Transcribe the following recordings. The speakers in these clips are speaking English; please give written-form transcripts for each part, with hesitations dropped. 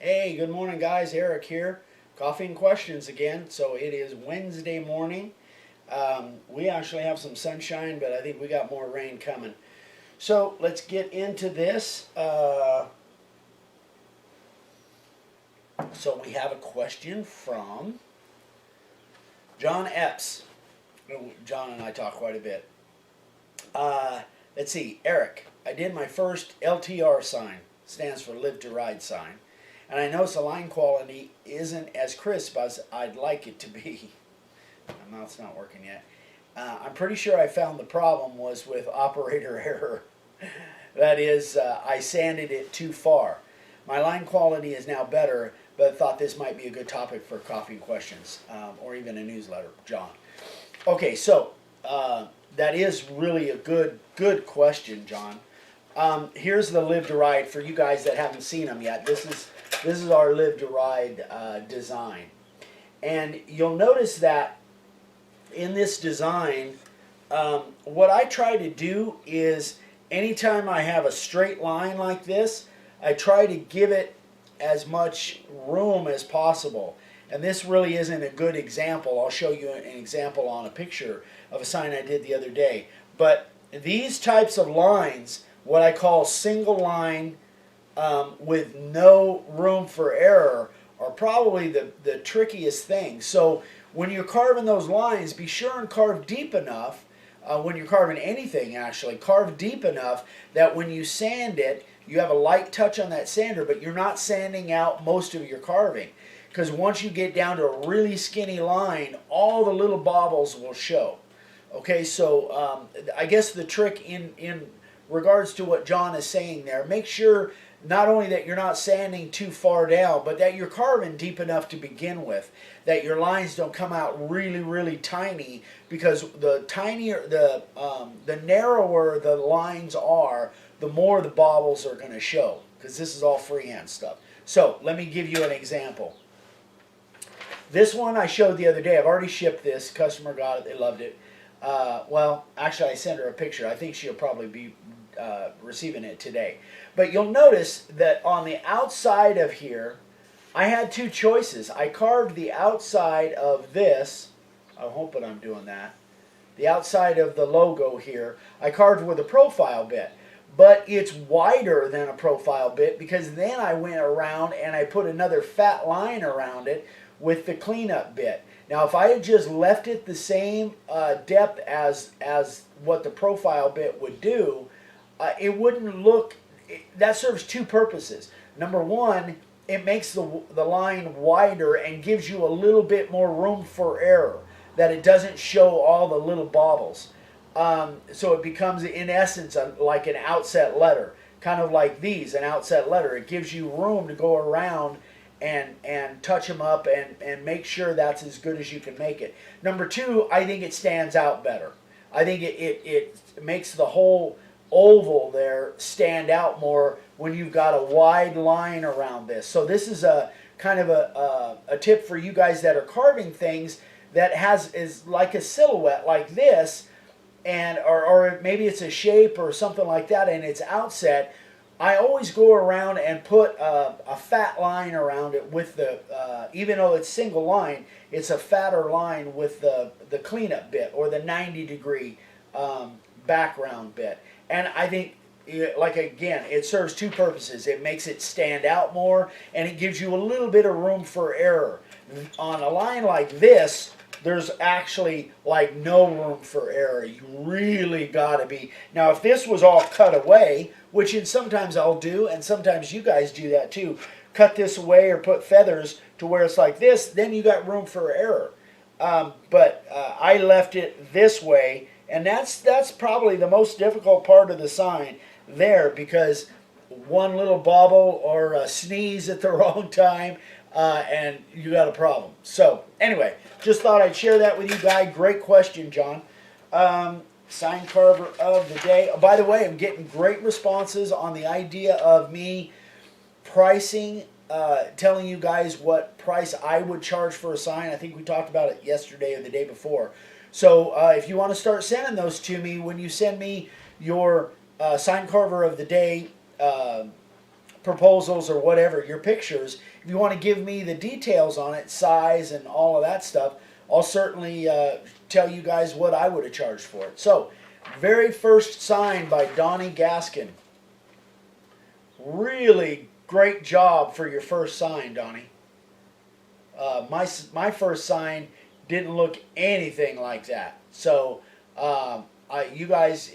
Hey, good morning, guys. Eric here. Coffee and questions again. So it is Wednesday morning. We actually have some sunshine, but I think we got more rain coming. So let's get into this. So we have a question from John Epps. John and I talk quite a bit. Let's see, Eric. I did my first LTR sign, stands for Live to Ride sign, and I noticed the line quality isn't as crisp as I'd like it to be. My mouth's not working yet. I'm pretty sure I found the problem was with operator error. That is, I sanded it too far. My line quality is now better, but thought this might be a good topic for coffee questions or even a newsletter, John. Okay, so that is really a good question, John. Here's the Live to Ride for you guys that haven't seen them yet. This is our Live to Ride design, and you'll notice that in this design, what I try to do is anytime I have a straight line like this, I try to give it as much room as possible. And this really isn't a good example. I'll show you an example on a picture of a sign I did the other day. But these types of lines, what I call single line with no room for error, are probably the trickiest thing. So when you're carving those lines, be sure and carve deep enough. When you're carving anything, actually, carve deep enough that when you sand it, you have a light touch on that sander, but you're not sanding out most of your carving. Because once you get down to a really skinny line, all the little bobbles will show. Okay, so I guess the trick in regards to what John is saying there, make sure not only that you're not sanding too far down, but that you're carving deep enough to begin with, that your lines don't come out really tiny, because the tinier, the narrower the lines are, the more the bobbles are going to show, because this is all freehand stuff. So let me give you an example. This one I showed the other day. I've already shipped this. Customer got it. They loved it. Well, actually, I sent her a picture. I think she'll probably be receiving it today. But you'll notice that on the outside of here, I had two choices. I carved the outside of this. I'm hoping I'm doing that. The outside of the logo here, I carved with a profile bit. But it's wider than a profile bit, because then I went around and I put another fat line around it with the cleanup bit. Now, if I had just left it the same depth as what the profile bit would do, it wouldn't look. That serves two purposes. Number one, it makes the line wider and gives you a little bit more room for error, that it doesn't show all the little bobbles. So it becomes, in essence, like an outset letter, kind of like these, an outset letter. It gives you room to go around and touch them up and make sure that's as good as you can make it. Number two, I think it stands out better. I think it makes the whole oval there stand out more when you've got a wide line around this. So this is a kind of a tip for you guys that are carving things that is like a silhouette like this, and or maybe it's a shape or something like that, and it's outset. I always go around and put a fat line around it with the, even though it's single line, it's a fatter line with the cleanup bit or the 90-degree background bit. And I think, like, again, it serves two purposes. It makes it stand out more, and it gives you a little bit of room for error. On a line like this, there's actually like no room for error. You really got to be. Now, if this was all cut away, which sometimes I'll do, and sometimes you guys do that too, cut this away or put feathers to where it's like this, then you got room for error. But I left it this way, and that's probably the most difficult part of the sign there, because one little bobble or a sneeze at the wrong time, and you got a problem. So anyway, just thought I'd share that with you guys. Great question, John. Sign carver of the day. Oh, by the way, I'm getting great responses on the idea of me pricing, telling you guys what price I would charge for a sign. I think we talked about it yesterday or the day before. So if you want to start sending those to me, when you send me your sign carver of the day proposals or whatever, your pictures, if you want to give me the details on it, size and all of that stuff, I'll certainly tell you guys what I would have charged for it. So, very first sign by Donnie Gaskin. Really great job for your first sign, Donnie. My first sign didn't look anything like that. So, you guys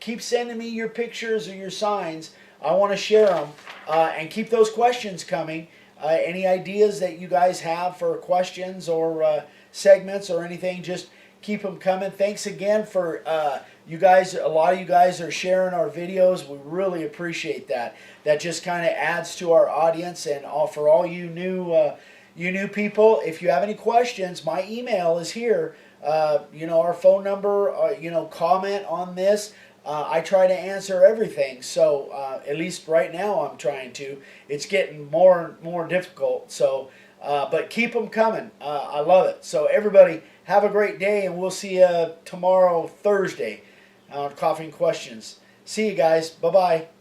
keep sending me your pictures or your signs. I want to share them, and keep those questions coming. Any ideas that you guys have for questions or segments or anything, just keep them coming. Thanks again for you guys. A lot of you guys are sharing our videos. We really appreciate that. That just kind of adds to our audience. And for all you new people, if you have any questions, my email is here. Our phone number. Comment on this. I try to answer everything, so at least right now I'm trying to. It's getting more and more difficult, so but keep them coming. I love it. So everybody, have a great day, and we'll see you tomorrow, Thursday, on Coffee and Questions. See you guys. Bye-bye.